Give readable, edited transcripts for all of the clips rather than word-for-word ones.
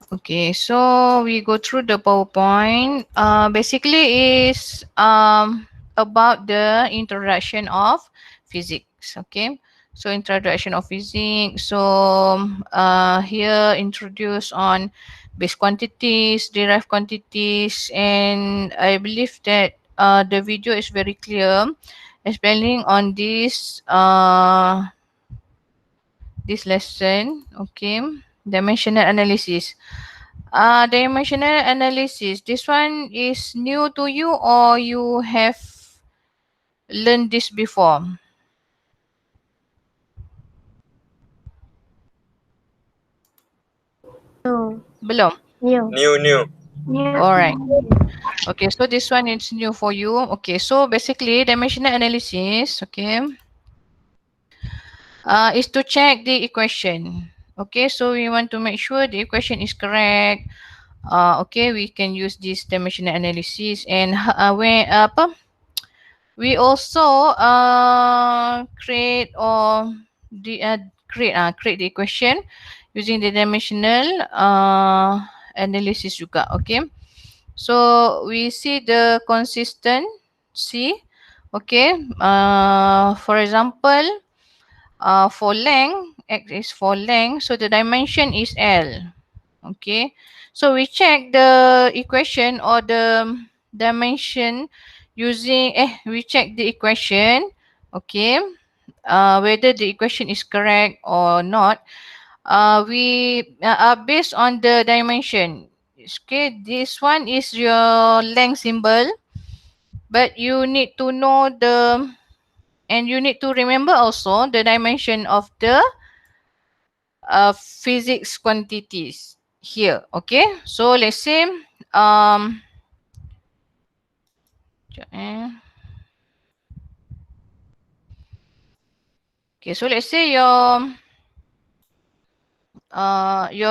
Okay, so we go through the PowerPoint. Basically is about the introduction of physics. Okay, so introduction of physics. So here introduce on base quantities, derived quantities, and I believe that the video is very clear, explaining on this lesson. Okay, dimensional analysis. Dimensional analysis. This one is new to you or you have learned this before? No. Belum? New. New, new. New. Alright. Okay, so this one is new for you. Okay, so basically dimensional analysis, okay, is to check the equation. Okay, so we want to make sure the equation is correct. Okay, we can use this dimensional analysis and when apa? We also create or create the equation using the dimensional analysis juga. Okay, so we see the consistency. Okay, for example, for length, x is for length, so the dimension is L. Okay, so we check the equation or the dimension using we check the equation. Okay, whether the equation is correct or not. We based on the dimension. Okay, this one is your length symbol, but you need to know and you need to remember also the dimension of the physics quantities here. Okay, so let's say um sekejap okay, so let's say your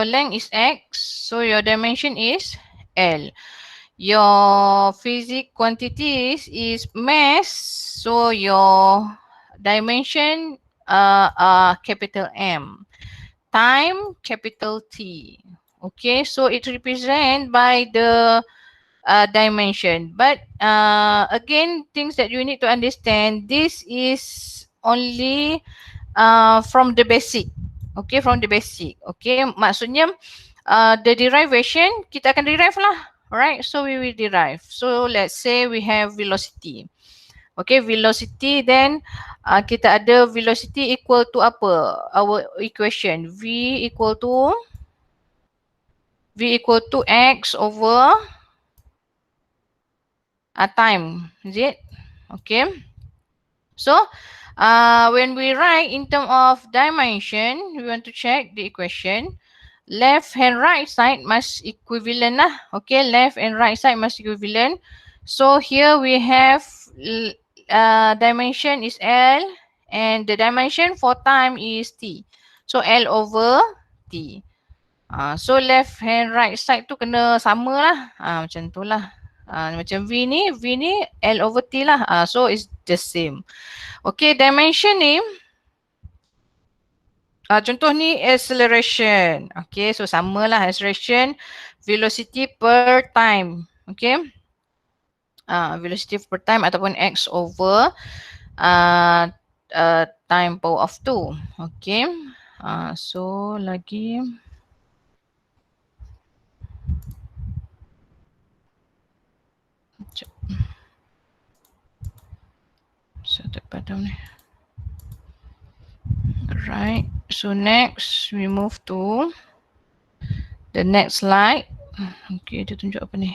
length is x, so your dimension is L. Your physics quantities is mass, so your dimension capital M. Time capital T. Okay, so it represent by the dimension. But again, things that you need to understand, this is only from the basic. Okay, from the basic. Okay, maksudnya the derivation, kita akan derive lah. Alright, so we will derive. So let's say we have velocity. Okay, velocity, then kita ada velocity equal to apa? Our equation. V equal to x over time. Is it? Okay. So when we write in terms of dimension, we want to check the equation. Left and right side must equivalent lah. Okay, left and right side must equivalent. So here we have dimension is L and the dimension for time is T. So L over T. So left and right side tu kena sama lah. Macam tu lah. Macam V ni L over T lah. So it's the same. Okay, dimension ni. Contoh ni acceleration. Okay, so sama lah acceleration. Velocity per time. Okay. Velocity per time ataupun X over time power of 2. Okay. So lagi. So padam ni. Alright. So next we move to the next slide. Okay, dia tunjuk apa ni?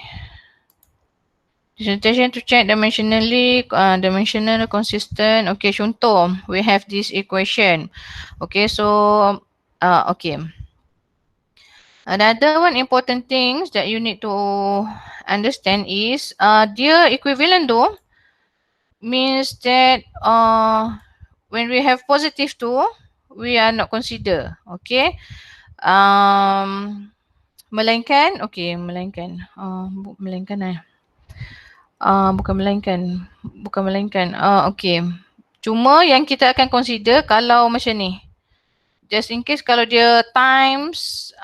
Presentation to check dimensionally, dimensional consistent. Okay, contoh, we have this equation. Okay, so, okay. Another one important things that you need to understand is, dia equivalent though, means that when we have positive 2, we are not consider. Okay. Melainkan, okay, melainkan bukan melainkan. Okay. Cuma yang kita akan consider kalau macam ni. just in case kalau dia times,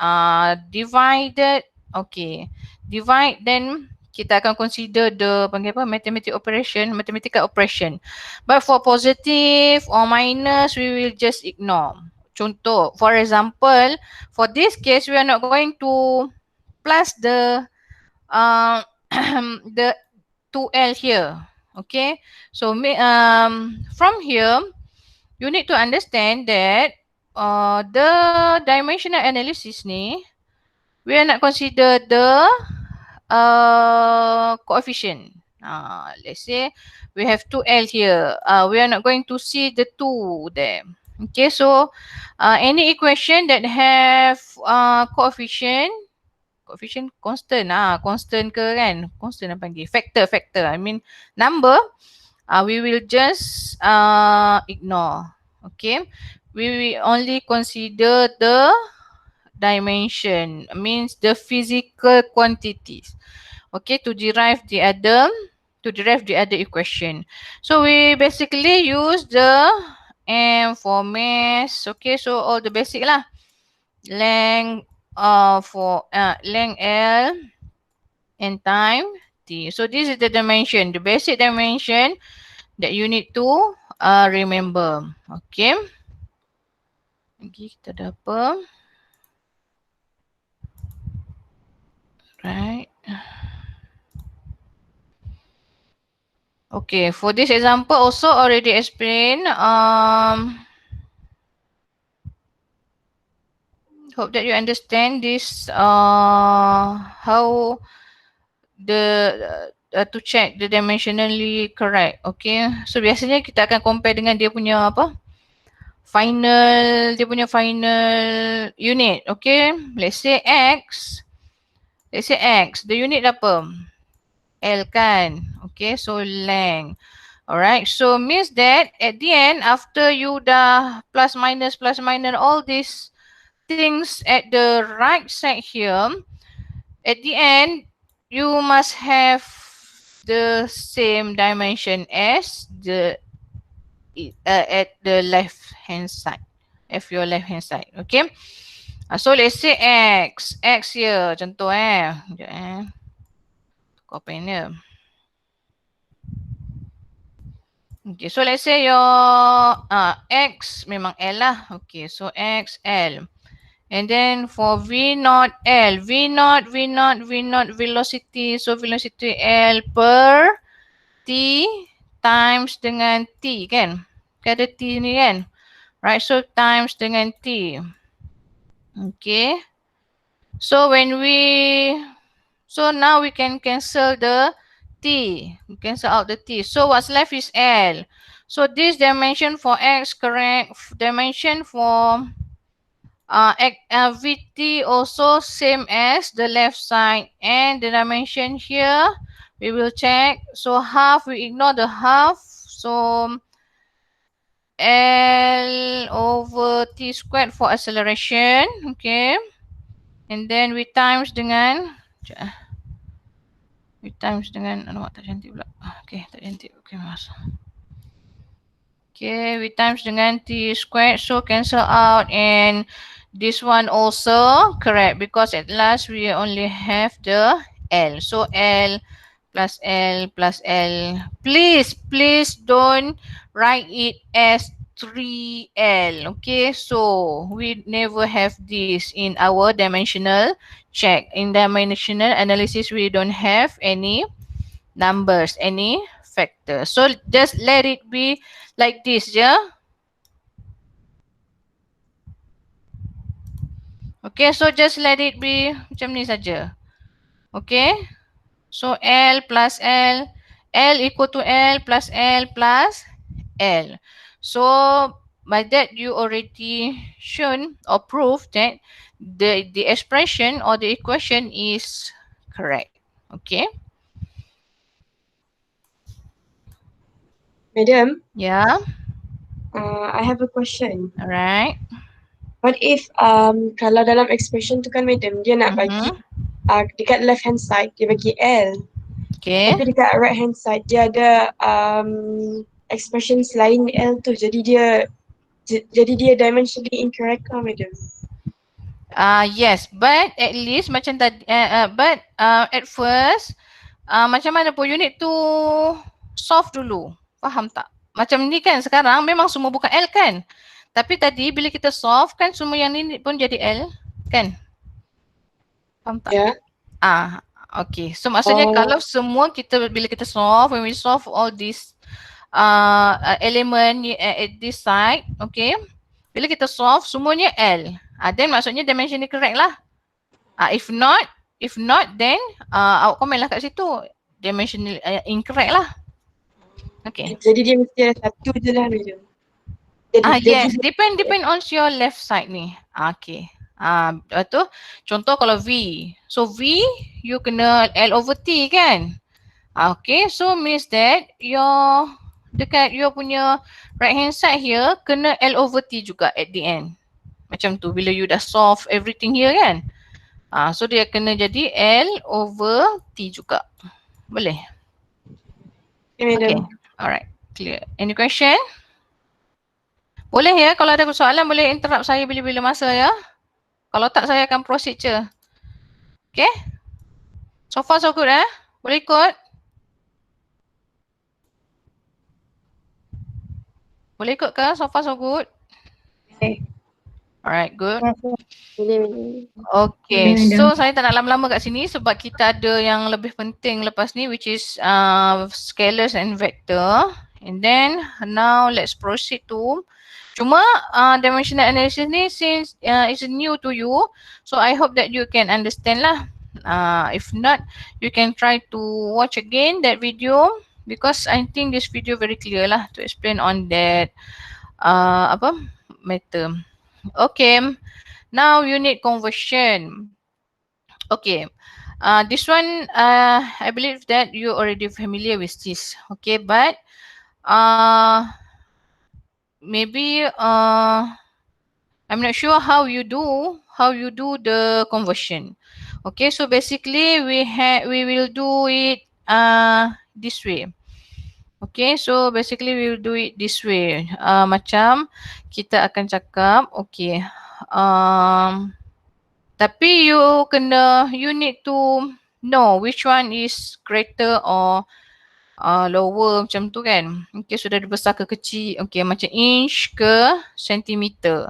divided, okay. Divide, then kita akan consider the panggil apa, mathematical operation. But for positive or minus, we will just ignore. Contoh, for example, for this case, we are not going to plus the the 2L here. Okay, so from here, you need to understand that the dimensional analysis ni, we are not consider the coefficient. Let's say we have 2L here. We are not going to see the 2 there. Okay, so any equation that have coefficient constant, constant ke kan? Constant apa panggil? Factor. I mean number, we will just ignore. Okay, we will only consider the dimension, means the physical quantities. Okay, to derive the other equation. So we basically use the M for mass. Okay, so all the basic lah. Length for length L and time T. So this is the dimension, the basic dimension that you need to remember. Okay. Lagi kita ada apa? Right. Okay, for this example also already explained. Hope that you understand this. How the to check the dimensionally correct. Okay, so biasanya kita akan compare dengan dia punya apa? Final unit. Okay, let's say X. The unit apa? L kan. Okay, so length. Alright, so means that at the end, after you dah plus minus all these things at the right side here, at the end, you must have the same dimension as the at the left hand side, okay. So let's say X here, contoh sekejap tukar pen dia. Okay, so let's say your X memang L lah. Okay, so X, L. And then for V0, L. V0 velocity. So velocity L per T times dengan T kan. Ada T ni kan. Right, so times dengan T. Okay. So now we can cancel the T. We cancel out the T. So what's left is L. So this dimension for X, correct. Dimension for VT also same as the left side. And the dimension here, we will check. So half, we ignore the half. So L over T squared for acceleration. Okay. And then we times dengan alamak tak cantik pula. Okay, tak cantik. Okay, mas. Okay, we times dengan T squared, so cancel out, and this one also correct because at last we only have the L. So L plus L plus L. Please don't write it as 3L. Okay, so we never have this in our dimensional check. In dimensional analysis, we don't have any numbers, any factors. So just let it be like this, yeah. Okay, so just let it be macam ni saja. Okay, so L plus L, L equal to L plus L plus L. So by that you already shown or proved that the expression or the equation is correct. Okay. Madam. Yeah. I have a question. Alright. What if kalau dalam expression tu kan madam, dia nak bagi dekat left hand side dia bagi L. Okay. Tapi dekat right hand side dia ada expression selain L tu. Jadi dia Jadi dia dimensionally incorrect lah, madam. Yes, but at least macam tadi, but at first, macam mana pun you need to solve dulu. Faham tak? Macam ni kan sekarang memang semua bukan L kan? Tapi tadi bila kita solve kan semua yang ni pun jadi L kan? Faham tak? Ya. Okay. So maksudnya kalau semua kita bila kita solve, when we solve all these element at this side, okay? Bila kita solve semuanya L. Then maksudnya dimension ni correct lah. If not then awak komen lah kat situ dimension incorrect lah. Okay. Jadi dia mesti ada satu je lah, madam. Yes, depend on your left side ni. Okay. Tu contoh kalau V. So V you kena L over T kan? Okay, so means that your dekat your punya right hand side here kena L over T juga at the end. Macam tu bila you dah solve everything here kan? So dia kena jadi L over T juga. Boleh? Okay. Alright. Clear. Any question? Boleh ya, kalau ada soalan boleh interrupt saya bila-bila masa ya. Kalau tak saya akan proceed je. Okay? So far so good Boleh ikut? Boleh ikut ke? So far so good? Okay. Alright, good. Boleh. Okay, so saya tak nak lama-lama kat sini sebab kita ada yang lebih penting lepas ni which is scalars and vector. And then now let's proceed to cuma dimensional analysis ni since it's new to you, so I hope that you can understand lah. If not, you can try to watch again that video because I think this video very clear lah to explain on that matter. Okay, now unit conversion. Okay, this one I believe that you already familiar with this. Okay, but maybe I'm not sure how you do the conversion. Okay, so basically we will do it this way. Okay, so basically we will do it this way. Macam kita akan cakap, okay, tapi you need to know which one is greater or lower macam tu kan. Okay, sudah besar ke kecil. Okay, macam inch ke sentimeter.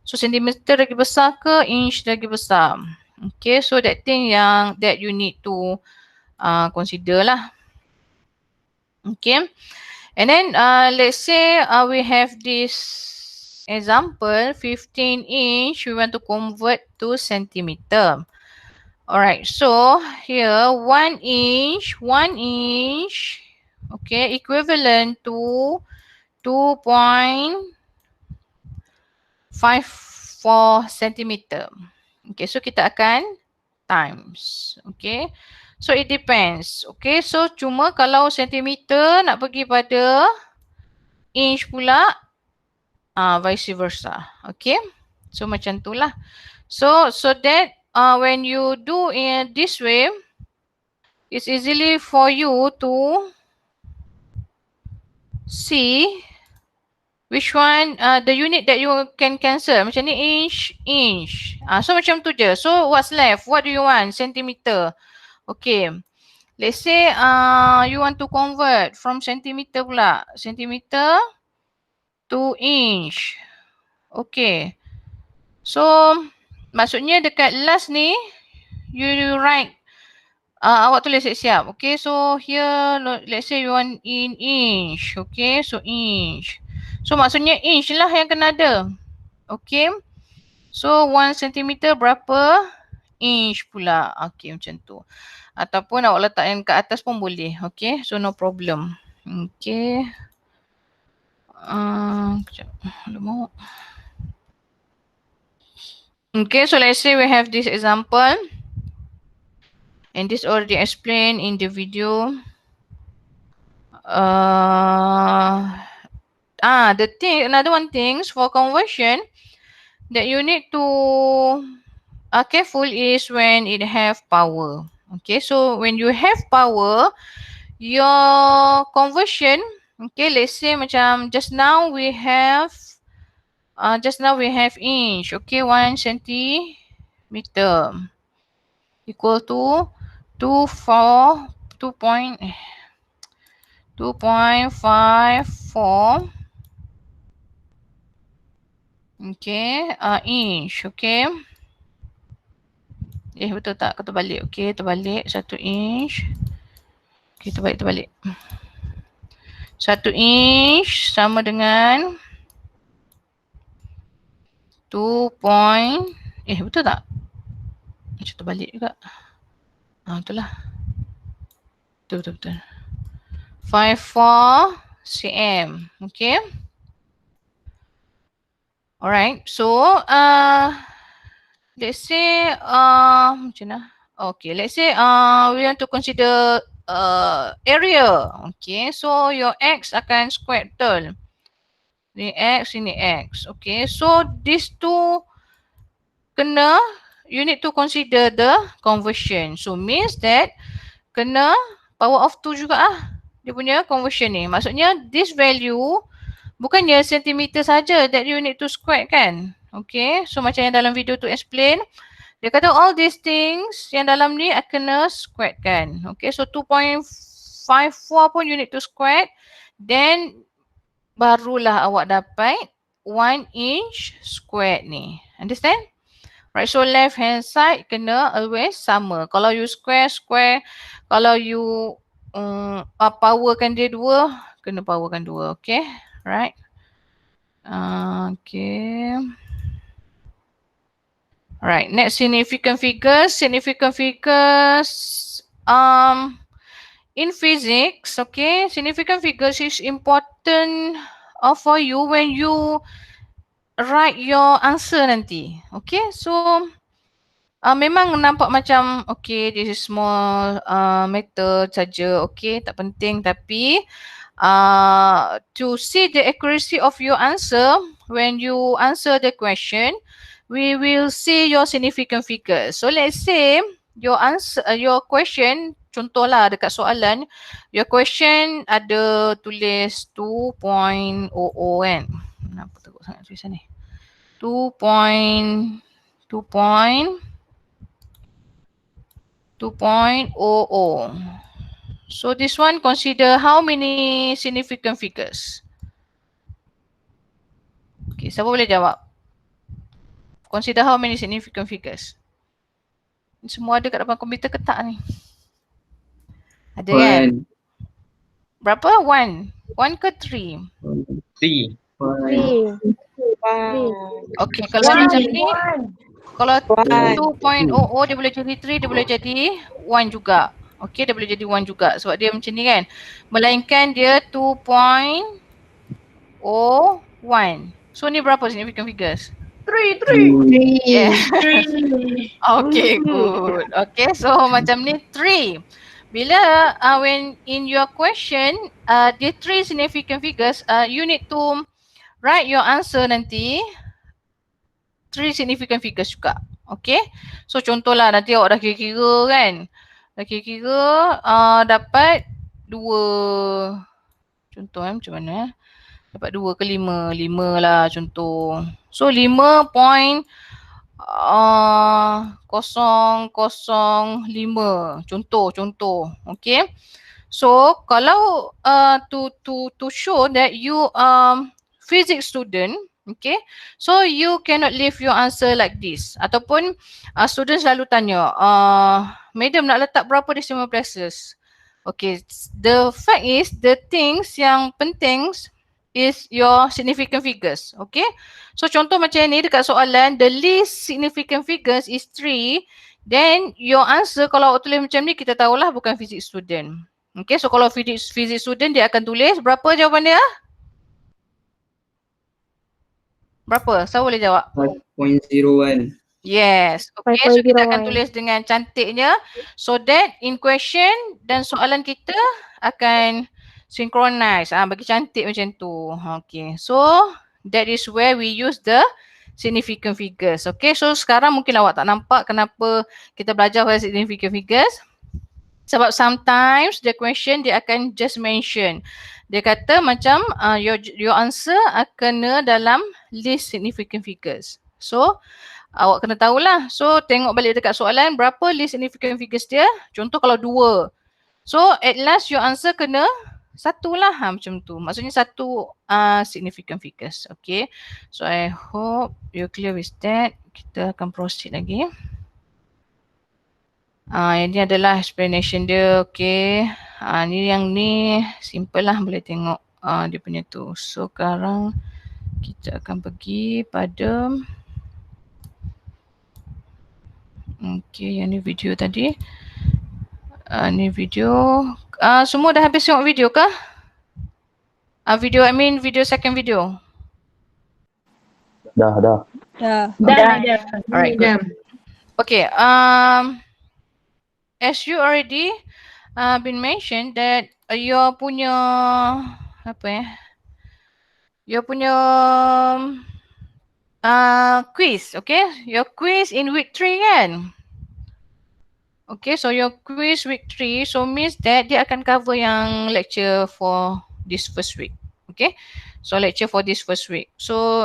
So sentimeter lagi besar ke inch lagi besar. Okay, so that thing that you need to consider lah. Okay, and then let's say we have this example 15 inch we want to convert to centimeter. Alright, so here 1 inch, okay, equivalent to 2.54 centimeter. Okay, so kita akan times. Okay, so it depends. Okay, so cuma kalau centimeter nak pergi pada inch pula, vice versa. Okay, so macam tu lah. So that when you do in this way, it's easily for you to see which one the unit that you can cancel. Macam ni inch. So macam tu je. So what's left? What do you want? Centimeter. Okay. Let's say you want to convert from centimeter pula. Centimeter to inch. Okay. So maksudnya dekat last ni you write awak tulis siap-siap. Okay, so here let's say you want in inch. Okay, so inch. So maksudnya inch lah yang kena ada. Okay, so 1 centimeter berapa inch pula. Okay, macam tu. Ataupun awak letak yang kat atas pun boleh. Okay, so no problem. Okay. Sekejap. Alamak. Okay, so let's say we have this example. And this already explained in the video. Another one things for conversion that you need to careful is when it have power. Okay, so when you have power, your conversion, okay, let's say macam just now we have just now we have inch. Okay, 1 centimeter equal to 2.54 okay, inch. Okay. Betul tak? Kau terbalik. Okay, terbalik 1 inch. Okay, terbalik. 1 inch sama dengan 2. Betul tak? Macam terbalik juga. Itulah. Betul. 54 cm. Okay. Alright. So, let's say, macam mana? Okay, let's say we want to consider area. Okay, so your x akan square, betul? Ini x. Okay, so these two kena, you need to consider the conversion. So means that kena power of 2 juga dia punya conversion ni. Maksudnya this value bukannya sentimeter saja that you need to square kan. Okay, so macam yang dalam video tu explain, dia kata all these things yang dalam ni kena square kan. Okay, so 2.54 pun you need to square. Then barulah awak dapat 1 inch square ni. Understand? Right, so left hand side kena always sama. Kalau you square. Kalau you powerkan dia 2, kena powerkan 2. Okay, right. Okay. Alright, next significant figures. Significant figures in physics, okay, significant figures is important for you when you write your answer nanti. Okay, so memang nampak macam okay, this is small matter saja, okay, tak penting, tapi to see the accuracy of your answer when you answer the question, we will see your significant figures. So let's say your answer, your question, contohlah dekat soalan, your question ada tulis 2.00 kan. Kenapa teruk sangat tulisan ni? 2.00. So this one consider how many significant figures? Okay, siapa boleh jawab? Consider how many significant figures? Semua ada kat depan komputer ke tak ni? Ada kan? Berapa? 1? 1 ke 3? 3. Okay, kalau macam ni, kalau 2.00 dia boleh jadi 3, dia boleh jadi 1 juga. Okay, dia boleh jadi 1 juga sebab dia macam ni kan. Melainkan dia 2.01. So ni berapa significant figures? 3. Yeah. Okay, good. Okay, so macam ni 3. Bila when in your question, the 3 significant figures, you need to write your answer nanti 3 significant figures juga. Okay, so contohlah nanti awak dah kira-kira kan. Dah kira-kira dapat 2. Contoh macam mana dapat 2 ke 5? 5 lah contoh. So 5.005 contoh. Okay. So kalau to show that you physics student, okay, so you cannot leave your answer like this. Ataupun student selalu tanya, madam nak letak berapa decimal places? Okay, the fact is the things yang penting is your significant figures. Okay, so contoh macam ni dekat soalan, the least significant figures is 3. Then your answer kalau awak tulis macam ni, kita tahulah bukan physics student. Okay, so kalau physics student dia akan tulis berapa jawapan dia? Berapa? Siapa boleh jawab? 5.01. Yes. Okay, so kita akan tulis dengan cantiknya so that in question dan soalan kita akan synchronize. Bagi cantik macam tu. Okay, so that is where we use the significant figures. Okay, so sekarang mungkin awak tak nampak kenapa kita belajar pasal significant figures. Sebab sometimes the question dia akan just mention. Dia kata macam your answer kena dalam least significant figures. So awak kena tahulah. So tengok balik dekat soalan berapa least significant figures dia. Contoh kalau 2. So at last your answer kena 1 lah, macam tu. Maksudnya 1 significant figures. Okay. So I hope you clear with that. Kita akan proceed lagi. Ini adalah explanation dia. Okay. Ni yang ni simple lah, boleh tengok dia punya tu. So sekarang kita akan pergi pada okay, yang ni video tadi. Ni video. Semua dah habis tengok video kah? Video, I mean video second video. Dah. Alright, good. Okay, as you already been mentioned that your punya your punya quiz, okay? Your quiz in week 3 kan? Okay, so your quiz week 3, so means that dia akan cover yang lecture for this first week. Okay, so lecture for this first week. So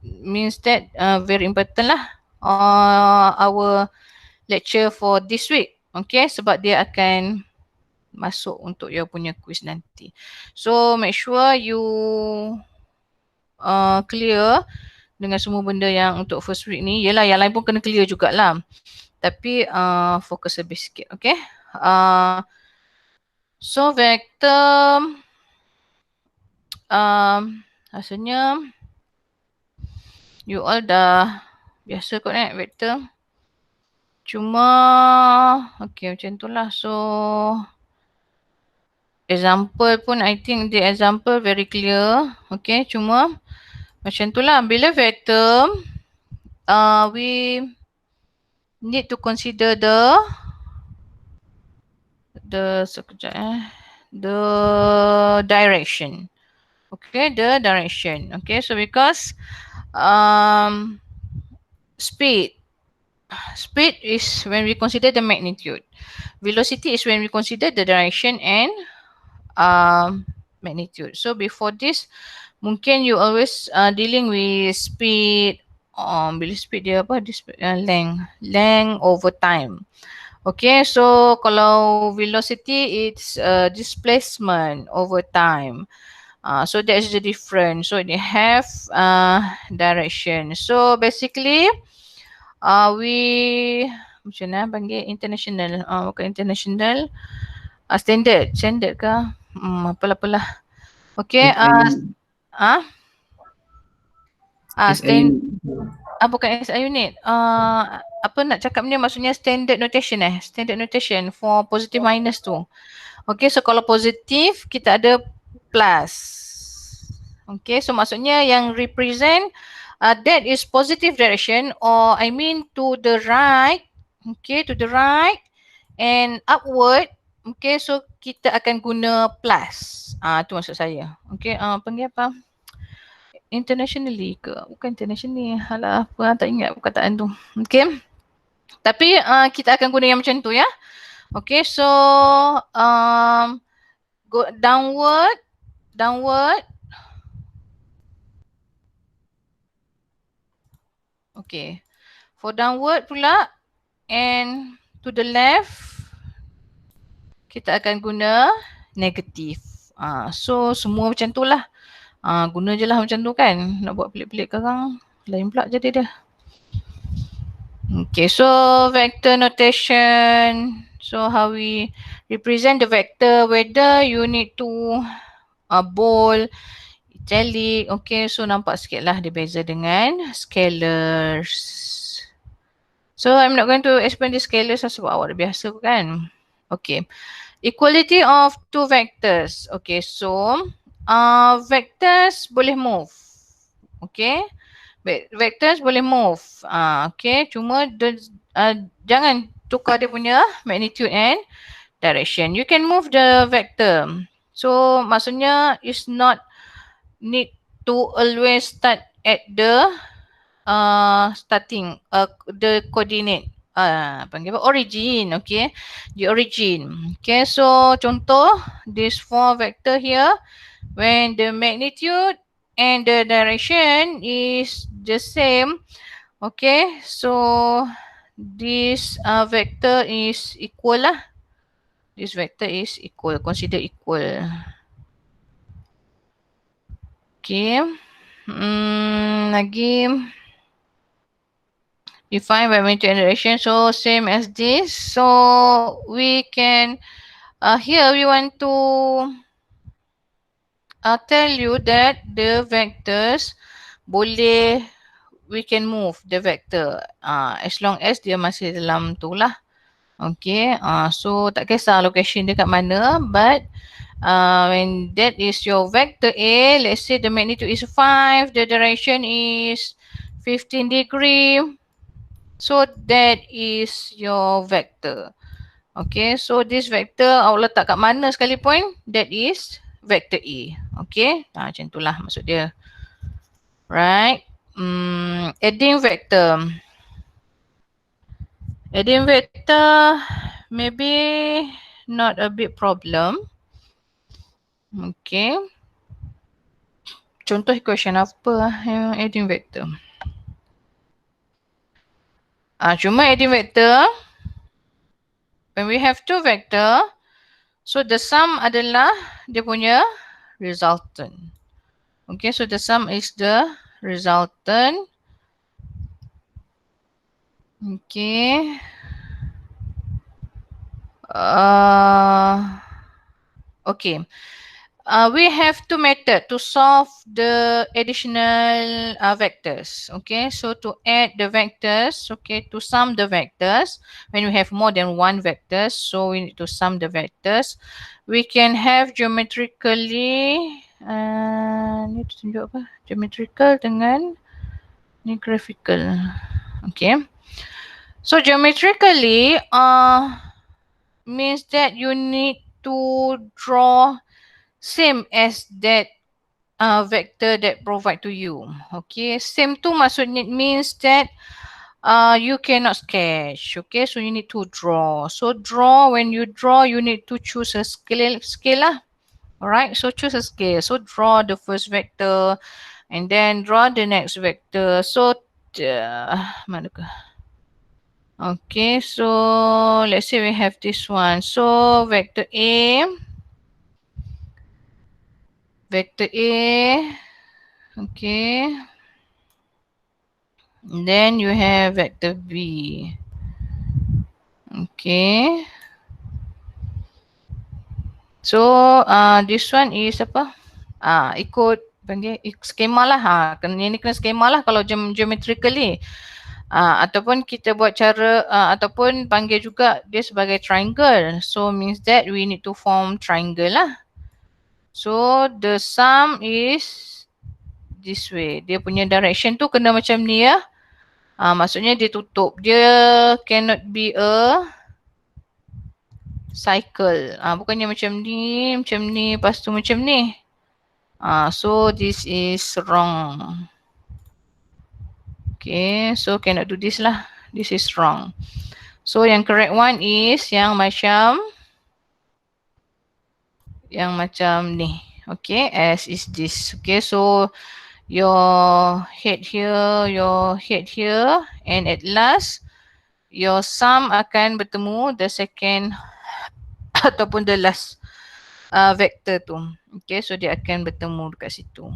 means that very important lah our lecture for this week. Okay, sebab dia akan masuk untuk your punya quiz nanti. So make sure you clear dengan semua benda yang untuk first week ni. Yelah, yang lain pun kena clear jugalah. Tapi fokus lebih sikit, okay? So vector, rasanya you all dah biasa kot vector. Cuma, okay macam tu lah. So, example pun I think the example very clear. Okay, cuma macam tu lah. Bila vector, we need to consider the direction. Okay, the direction. Okay, so because speed is when we consider the magnitude. Velocity is when we consider the direction and magnitude. So before this, mungkin you always dealing with speed. Bila speed dia apa? Length over time. Okay, so kalau velocity it's displacement over time. So that is the difference. So they have direction. So basically, we macam mana panggil international, bukan international, standard ke? Apalah. Okay, bukan SI unit. Apa nak cakap ni maksudnya standard notation standard notation for positive minus tu. Okay, so kalau positif kita ada plus. Okay, so maksudnya yang represent that is positive direction, or I mean to the right. Okay, to the right and upward. Okay, so kita akan guna plus. Tu maksud saya. Okay, panggil apa? Internationally ke? Bukan internationally. Alah, apa tak ingat perkataan tu. Okay. Tapi kita akan guna yang macam tu ya. Okay, so go downward. Okay. For downward pula and to the left, kita akan guna negatif. So semua macam tu lah. Guna je lah macam tu kan. Nak buat pelik-pelik sekarang lain pula jadi dia. Okay, so vector notation. So how we represent the vector, whether you need to bold, italic. Okay, so nampak sikit lah dia beza dengan scalars. So I'm not going to explain the scalars sebab awak dah biasa kan. Okay, equality of two vectors. Okay, so vectors boleh move. Okay, vectors boleh move. Okay, cuma jangan tukar dia punya magnitude and direction. You can move the vector. So maksudnya is not need to always start at the starting the coordinate. panggil apa? Origin. Okay. The origin. Okay. So contoh this 4 vector here, when the magnitude and the direction is the same. Okay. So this vector is equal lah. This vector is equal. Consider equal. Okay. Lagi define by magnitude and direction. So same as this. So we can here we want to tell you that the vectors boleh we can move the vector as long as dia masih dalam tu lah. Okay. So tak kisah location dia kat mana, but when that is your vector A, let's say the magnitude is 5, the direction is 15 degree. So that is your vector. Okay, so this vector awak letak kat mana sekalipun, that is vector A. Okay, macam itulah maksud dia. Right. Adding vector. Adding vector maybe not a big problem. Okay. Contoh equation apa yang adding vector? Cuma adding vector, when we have 2 vector, so the sum adalah dia punya resultant. Okay, so the sum is the resultant. Okay. Okay. We have 2 methods to solve the additional vectors. Okay, so to add the vectors, okay, to sum the vectors, when we have more than 1 vectors, so we need to sum the vectors. We can have geometrically, ni tunjuk apa? Geometrical dengan ni graphical. Okay. So geometrically means that you need to draw same as that vector that provide to you. Okay, same tu maksudnya means that you cannot sketch. Okay, so you need to draw. So draw, when you draw, you need to choose a scale lah. Alright, so choose a scale. So draw the first vector and then draw the next vector. So manakah? Okay, so let's say we have this one. So vector A. Vector A, okay. And then you have vector B. Okay. So this one is apa? Ikut panggil skema lah. Ini kena skema lah kalau geometrically. Ataupun kita buat cara ataupun panggil juga dia sebagai triangle. So means that we need to form triangle lah. So the sum is this way. Dia punya direction tu kena macam ni ya. Maksudnya dia tutup. Dia cannot be a cycle. Bukannya macam ni, lepas tu macam ni. So this is wrong. Okay, so cannot do this lah. This is wrong. So yang correct one is yang macam ni. Okay, as is this. Okay, so your head here, and at last your sum akan bertemu the second ataupun the last vector tu. Okay, so dia akan bertemu dekat situ.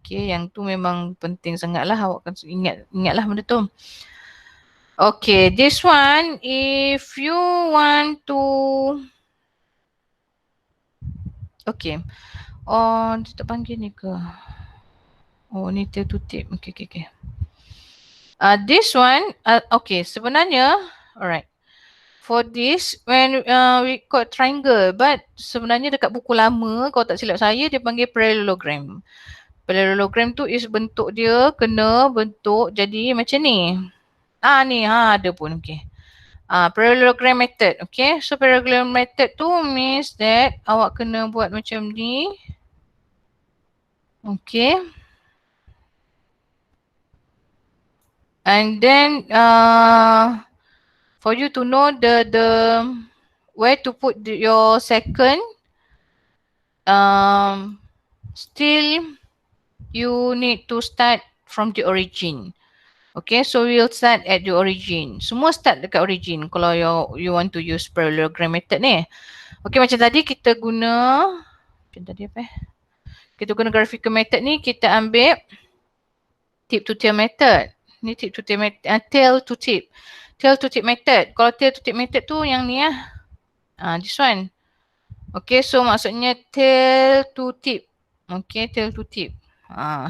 Okay, yang tu memang penting sangat lah, awak kan ingatlah benda tu. Okay, this one if you want to, okay. Oh, dia tak panggil ni ke? Oh, ni tertutup. Okay. This one, okay, sebenarnya, alright. For this, when we got triangle, but sebenarnya dekat buku lama, kalau tak silap saya, dia panggil parallelogram. Parallelogram tu is bentuk dia kena bentuk jadi macam ni. Ni ada pun, okay. Parallelogram method, okay. So parallelogram method tu means that awak kena buat macam ni. Okay. And then for you to know the where to put your second, still you need to start from the origin. Okay, so we'll start at the origin. Semua start dekat origin kalau you want to use parallelogram method ni. Okay, macam tadi kita guna, macam tadi apa kita guna graphical method ni, kita ambil tip to tail method. Ni tip to tail method, tail to tip. Tail to tip method. Kalau tail to tip method tu yang ni this one. Okay, so maksudnya tail to tip. Okay, tail to tip.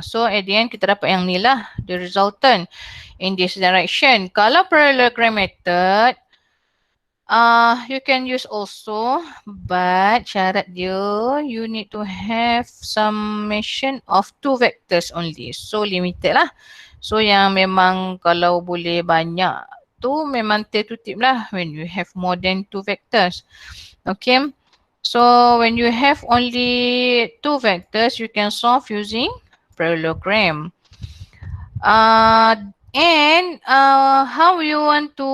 So at the end kita dapat yang ni lah, the resultant in this direction. Kalau parallelogram method, you can use also, but syarat dia you need to have summation of 2 vectors only. So limited lah. So yang memang kalau boleh banyak tu memang tail to tip lah when you have more than 2 vectors. Okay. So when you have only 2 vectors, you can solve using parallelogram. And how you want to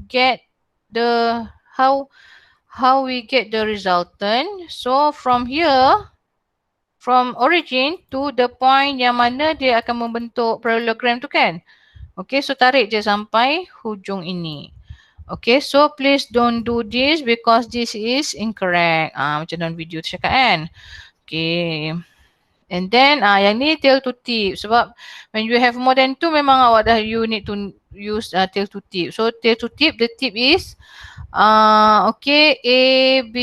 get the how we get the resultant? So from here, from origin to the point yang mana dia akan membentuk parallelogram tu kan. Okay, so tarik je sampai hujung ini. Okay, so please don't do this because this is incorrect. Macam dalam video tu cakap kan. Okay. And then yang ni tail to tip. Sebab when you have more than 2 memang awak dah you need to use tail to tip. So tail to tip, the tip is okay, A, B,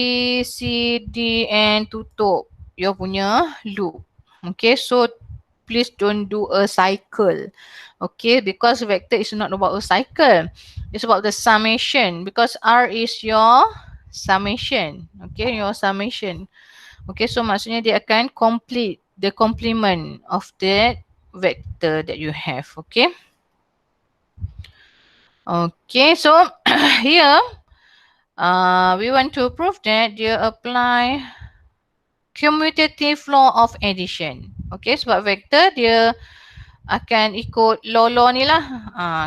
C, D and tutup your punya loop. Okay, so please don't do a cycle. Okay, because vector is not about a cycle. It's about the summation because R is your summation. Okay, your summation. Okay, so maksudnya dia akan complete the complement of that vector that you have. Okay. Okay, so here we want to prove that dia apply commutative law of addition. Okay, sebab vector dia akan ikut law ni lah.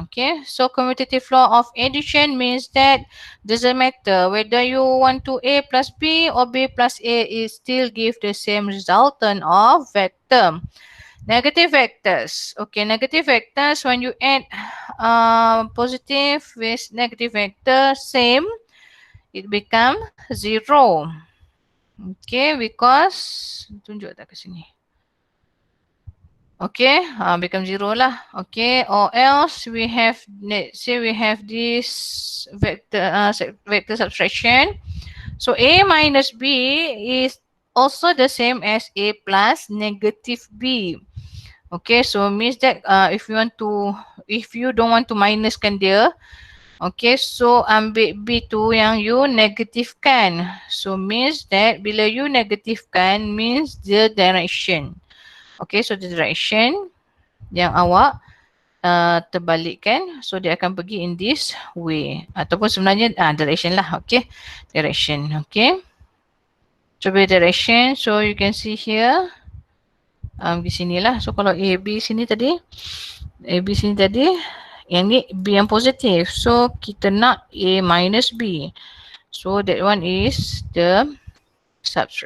Okay, so commutative law of addition means that doesn't matter whether you want to A plus B or B plus A, is still give the same resultant of vector. Negative vectors. Okay, negative vectors when you add positive with negative vector same, it become 0. Okay, because tunjuk tak ke sini. Okay, become 0 lah. Okay, or else we have, let's say we have this vector vector subtraction. So A minus B is also the same as A plus negative B. Okay, so means that if you don't want to minuskan dia, okay, so ambil B tu yang you negatifkan. So means that bila you negatifkan means the direction. Okay, so the direction yang awak terbalikkan, so dia akan pergi in this way. Ataupun sebenarnya direction lah, okay. Direction, okay. So direction, so you can see here. Di sini lah. So kalau A, B sini tadi, A, B sini tadi, yang ni B yang positif. So kita nak A minus B. So that one is the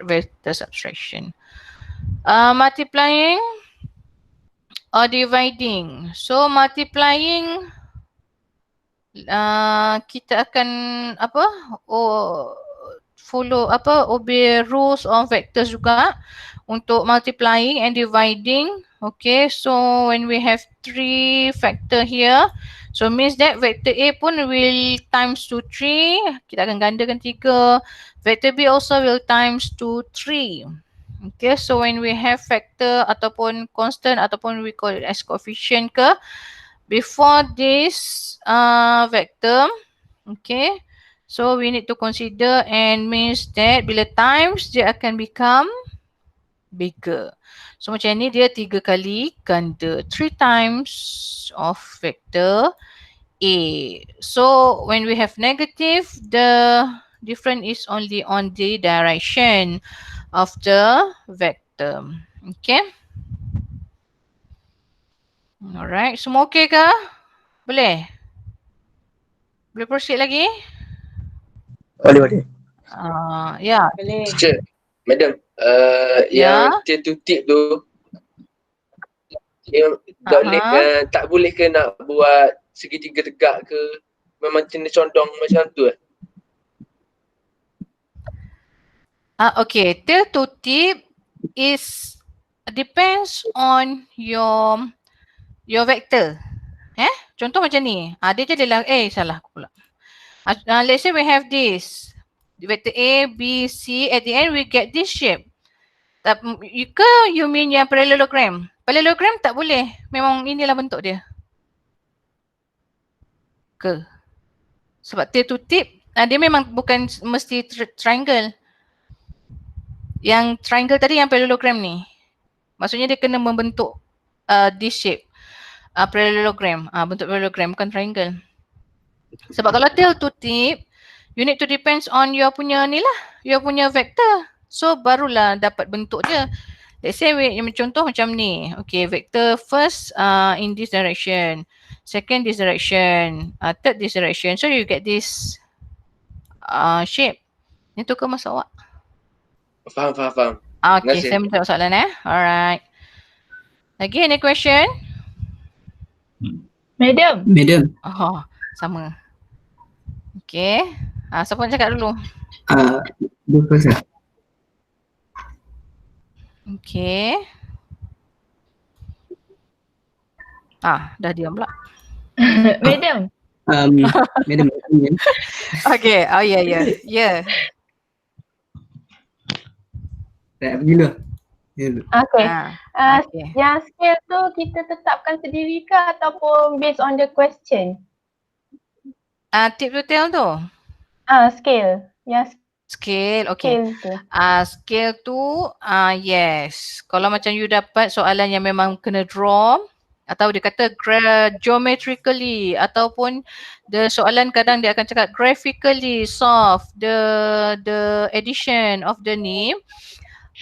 vector subtraction. Multiplying or dividing. So multiplying kita akan obey rules of vectors juga untuk multiplying and dividing. Okay, so when we have 3 factor here, so means that vector A pun will times to 3. Kita akan gandakan 3. Vector B also will times to 3. Okay, so when we have factor ataupun constant ataupun we call it as coefficient ke, before this vector, okay, so we need to consider and means that bila times dia akan become bigger. So macam ni dia 3 kali ganda, 3 times of vector A. So when we have negative, the difference is only on the direction of the vector. Okay. Alright, semua okay ke? Boleh? Boleh proceed lagi? Boleh. Ya. Boleh. Teacher, madam, Ya. yang tier to tip tu, dia tak boleh ke nak buat segitiga tegak ke? Memang kena condong macam tu eh? Okay, tail to tip is depends on your vector. Contoh macam ni. Dia jadilah salah aku pula. Let's say we have this vector A, B, C. At the end we get this shape. You mean yang parallelogram? Parallelogram tak boleh. Memang inilah bentuk dia. Ke? Sebab tail to tip dia memang bukan mesti triangle. Yang triangle tadi yang parallelogram ni. Maksudnya dia kena membentuk this shape. Parallelogram. Bentuk parallelogram bukan triangle. Sebab kalau tail to tip, you need to depends on your punya ni lah. Your punya vector. So barulah dapat bentuk dia. Let's say contoh macam ni. Okay, vector first in this direction. Second this direction. Third this direction. So you get this shape. Ni tukar masa awak. Faham. Okay, saya minta soalan Alright. Lagi any question? Madam. Oh, sama. Okay. Siapa nak cakap dulu? Bukan saya. Okay. Dah diam pula. Madam. Madam. Okay. Ya. Tak pergilah. Okay. Okay. Yang scale tu kita tetapkan sendiri ke ataupun based on the question? Tip to tail tu? Scale. Yang Scale, okay. scale tu. Scale tu, yes. Kalau macam you dapat soalan yang memang kena draw atau dia kata geometrically ataupun the soalan kadang dia akan cakap graphically solve the addition of the name,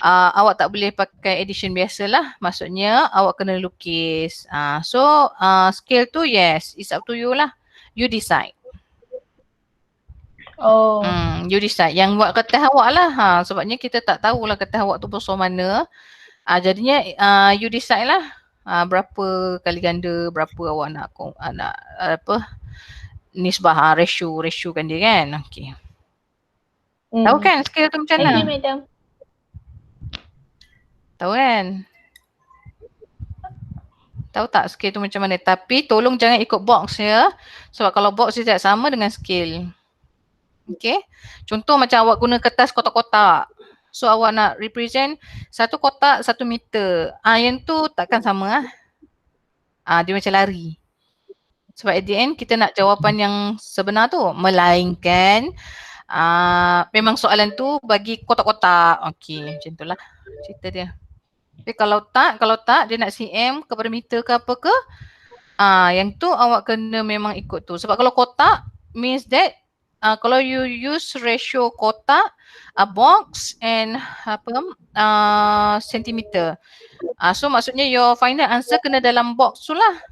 awak tak boleh pakai addition biasalah. Maksudnya awak kena lukis. So scale tu yes, it's up to you lah. You decide. Oh. You decide. Yang buat kertas awak lah. Sebabnya kita tak tahulah kertas awak tu besar mana. Jadinya you decide lah. Berapa kali ganda, berapa awak nak nisbah, ratio kan dia kan. Okay. Tahu kan scale tu macam mana? Thank you, madam. Tahu kan? Tahu tak scale tu macam mana? Tapi tolong jangan ikut box ya. Sebab kalau box dia tak sama dengan scale. Okay. Contoh macam awak guna kertas kotak-kotak. So awak nak represent satu kotak 1 meter. Yang tu takkan sama dia macam lari. Sebab at the end kita nak jawapan yang sebenar tu. Melainkan memang soalan tu bagi kotak-kotak. Okay, macam tu lah cerita dia. Tapi kalau tak dia nak cm kepada meter ke apa ke, yang tu awak kena memang ikut tu. Sebab kalau kotak means that kalau you use ratio kotak, box and sentimeter. So maksudnya your final answer kena dalam box tu lah.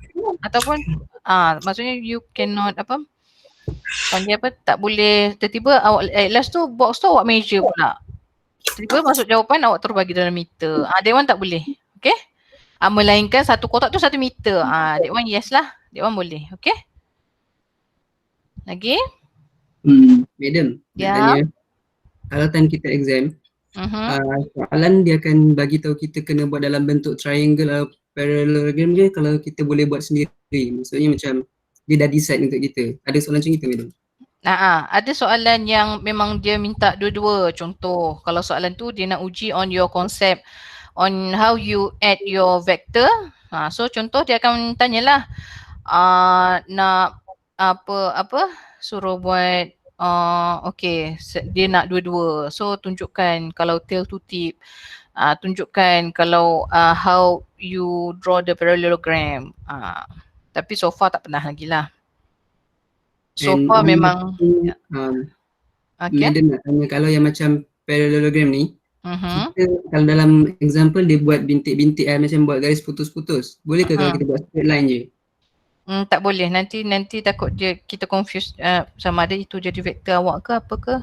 Ataupun maksudnya you cannot panggil tak boleh tiba-tiba awak at last tu box tu awak measure pula. Tiba-tiba masuk jawapan awak terus bagi dalam meter. That one tak boleh. Okay. Melainkan satu kotak tu 1 meter. That one yes lah. That one boleh. Okay. Lagi? Madam, Ya. tanya, kalau time kita exam, soalan dia akan bagi tahu kita kena buat dalam bentuk triangle atau parallelogram je kalau kita boleh buat sendiri. Maksudnya macam dia dah decide untuk kita. Ada soalan macam itu, madam? Ada soalan yang memang dia minta dua-dua. Contoh, kalau soalan tu dia nak uji on your concept, on how you add your vector. So contoh dia akan tanyalah nak suruh buat okay, dia nak dua-dua. So tunjukkan kalau tail to tip, tunjukkan kalau how you draw the parallelogram. Tapi so far tak pernah lagi lah. So far memang okay. Madam nak tanya, kalau yang macam parallelogram ni, kita kalau dalam example dia buat bintik-bintik macam buat garis putus-putus, boleh ke kalau kita buat straight line je? Tak boleh. Nanti takut kita confuse sama ada itu jadi vektor awak ke apa ke.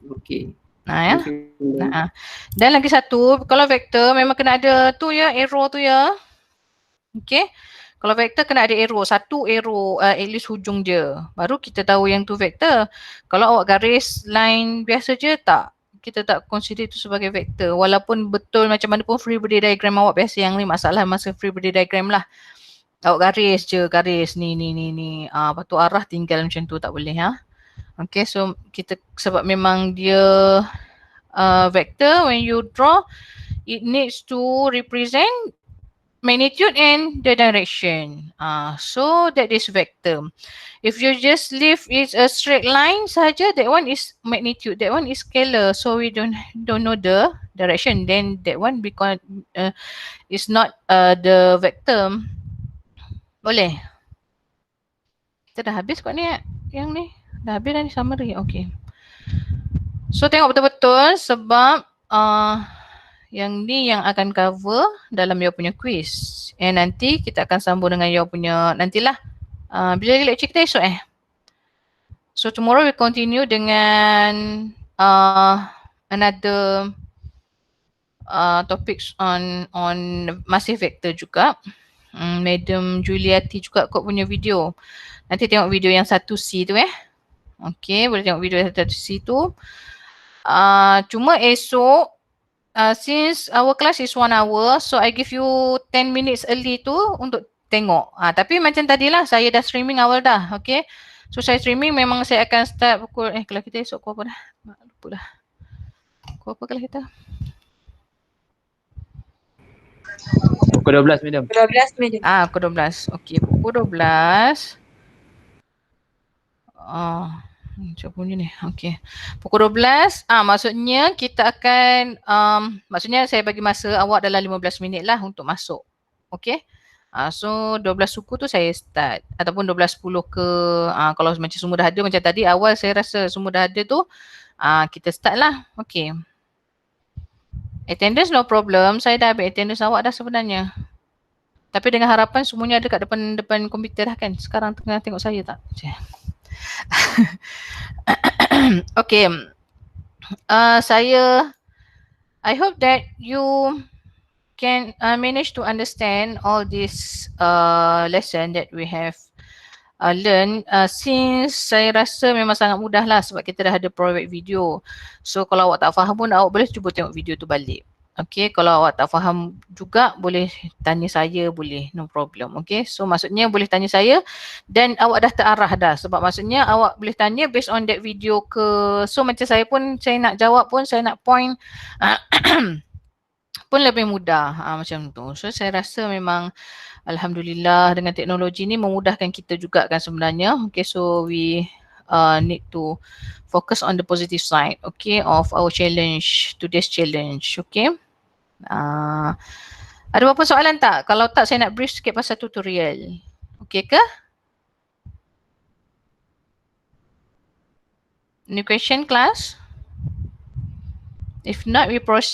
Okey. Ya. Thank you, Madam. Dan lagi satu, kalau vektor memang kena ada tu ya, arrow tu ya. Okay. Kalau vektor kena ada arrow, satu arrow at least hujung dia. Baru kita tahu yang tu vektor. Kalau awak garis line biasa je tak. Kita tak consider itu sebagai vektor. Walaupun betul macam mana pun free body diagram awak biasa, yang ni masalah masa free body diagram lah. Awak garis je, garis ni. Lepas tu arah tinggal macam tu, tak boleh ha. Okay, so kita sebab memang dia vector, when you draw, it needs to represent magnitude and the direction. So that is vector. If you just leave it a straight line saja, that one is magnitude, that one is scalar. So we don't know the direction. Then that one because is not the vector. Boleh? Kita dah habis kot ni yang ni. Dah habis dah ni summary. Okay. So tengok betul-betul sebab yang ni yang akan cover dalam you punya quiz. And nanti kita akan sambung dengan you punya nantilah. Bila lagi lecture kita esok So tomorrow we continue dengan another topics on masih vector juga. Madam Juliati juga kot punya video. Nanti tengok video yang 1C tu Okay, boleh tengok video yang 1C tu. Cuma esok since our class is 1 hour, so I give you 10 minutes early tu untuk tengok. Tapi macam tadilah saya dah streaming awal dah. Okay. So saya streaming memang saya akan start pukul kalau kita esok pukul apa dah? Lupa dah. Pukul apa kalau kita? Pukul 12 madam. Pukul 12 madam. Pukul 12. Okey, pukul 12. Macam bunyi ni. Okey. Pukul 12, maksudnya kita akan maksudnya saya bagi masa awak dalam 15 minit lah untuk masuk. Okey. So 12 suku tu saya start ataupun 12.10 ke kalau macam semua dah ada macam tadi awal saya rasa semua dah ada tu kita start lah. Okey. Attendance no problem. Saya dah ambil attendance awak dah sebenarnya. Tapi dengan harapan semuanya ada kat depan komputer dah kan. Sekarang tengah tengok saya tak? Okay. I hope that you can manage to understand all this lesson that we have learn since saya rasa memang sangat mudah lah sebab kita dah ada provide video. So kalau awak tak faham pun awak boleh cuba tengok video tu balik. Okay, kalau awak tak faham juga boleh tanya saya, boleh, no problem. Okay, so maksudnya boleh tanya saya dan awak dah terarah dah sebab maksudnya awak boleh tanya based on that video ke. So macam saya pun, saya nak jawab pun, saya nak point pun lebih mudah macam tu. So saya rasa memang alhamdulillah dengan teknologi ni memudahkan kita juga kan sebenarnya. Okay, so we need to focus on the positive side, okay, of our challenge, today's challenge, okay. Ada apa-apa soalan tak? Kalau tak saya nak brief sikit pasal tutorial. Okay ke? Any question class? If not, we proceed.